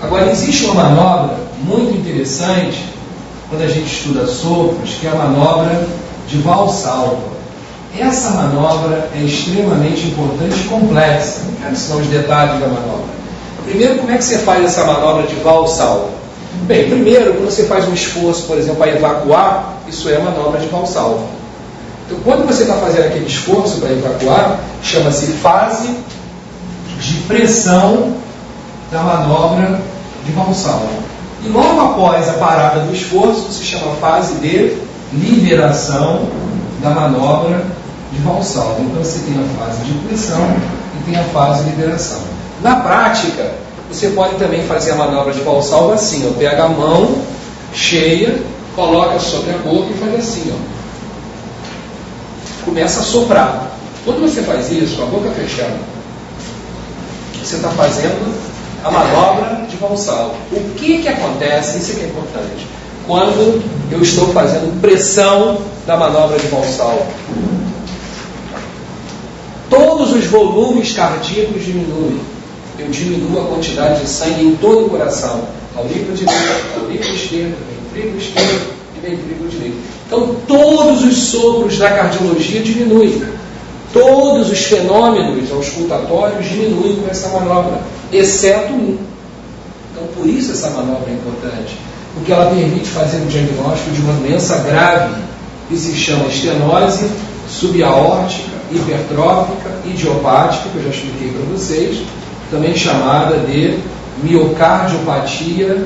Agora, existe uma manobra muito interessante quando a gente estuda sopros, que é a manobra de Valsalva. Essa manobra é extremamente importante e complexa. Não quero ensinar os detalhes da manobra. Primeiro, como é que você faz essa manobra de Valsalva? Bem, primeiro, quando você faz um esforço, por exemplo, para evacuar, isso é a manobra de Valsalva. Então, quando você está fazendo aquele esforço para evacuar, chama-se fase de pressão da manobra de Valsalva. E logo após a parada do esforço, se chama fase de liberação da manobra de Valsalva. Então você tem a fase de pressão e tem a fase de liberação. Na prática, você pode também fazer a manobra de Valsalva assim, ó, pega a mão cheia, coloca sobre a boca e faz assim, ó. Começa a soprar. Quando você faz isso, com a boca fechada, você está fazendo a manobra de Valsalva. O que acontece, isso é que é importante, quando eu estou fazendo pressão da manobra de Valsalva? Todos os volumes cardíacos diminuem. Eu diminuo a quantidade de sangue em todo o coração. Aurícula direita, aurícula esquerda, ventrículo esquerdo e ventrículo direito. Então, todos os sopros da cardiologia diminuem. Todos os fenômenos auscultatórios diminuem com essa manobra, exceto um. Então, por isso essa manobra é importante, porque ela permite fazer o diagnóstico de uma doença grave, que se chama estenose subaórtica, hipertrófica, idiopática, que eu já expliquei para vocês, também chamada de miocardiopatia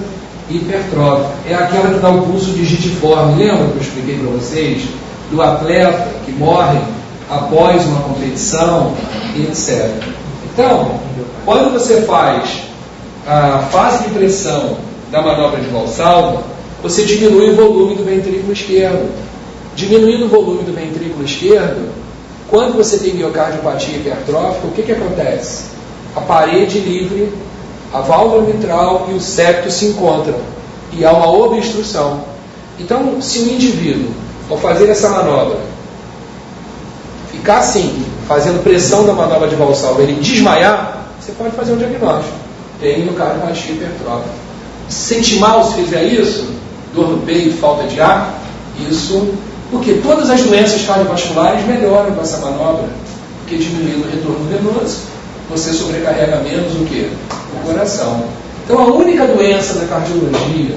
hipertrófica. É aquela que dá o pulso digitiforme. Lembra que eu expliquei para vocês do atleta que morre após uma competição, etc. Então, quando você faz a fase de pressão da manobra de Valsalva, você diminui o volume do ventrículo esquerdo. Diminuindo o volume do ventrículo esquerdo, quando você tem miocardiopatia hipertrófica, o que acontece? A parede livre, a válvula mitral e o septo se encontram e há uma obstrução. Então, se o indivíduo, ao fazer essa manobra, ficar assim, fazendo pressão da manobra de Valsalva, ele desmaiar, você pode fazer um diagnóstico. Tem miocardiopatia hipertrófica. Se sentir mal se fizer isso, dor no peito, falta de ar, isso, porque todas as doenças cardiovasculares melhoram com essa manobra, porque diminuindo o retorno venoso, você sobrecarrega menos o quê? O coração. Então a única doença da cardiologia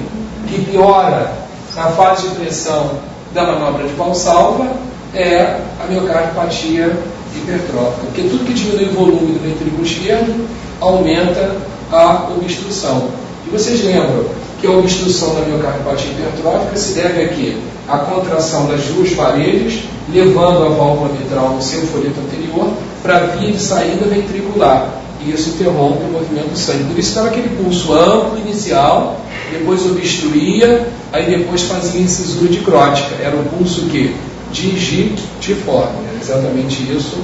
que piora na fase de pressão da manobra de Valsalva é a miocardiopatia hipertrófica, porque tudo que diminui o volume do ventrículo esquerdo aumenta a obstrução. E vocês lembram que a obstrução da miocardiopatia hipertrófica se deve a quê? A contração das duas paredes, levando a válvula mitral no seu folheto anterior para a via de saída ventricular. E isso interrompe o movimento do sangue. Por isso estava aquele pulso amplo inicial, depois obstruía, aí depois fazia incisura dicrótica. Era um pulso que digitiforme. Era exatamente isso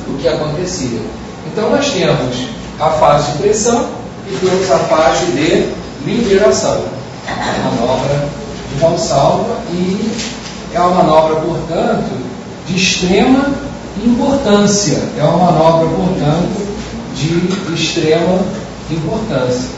o que acontecia. Então nós temos a fase de pressão e temos a fase de liberação. A manobra de Valsalva, e é uma manobra, portanto, de extrema importância. É uma manobra, portanto, de extrema importância.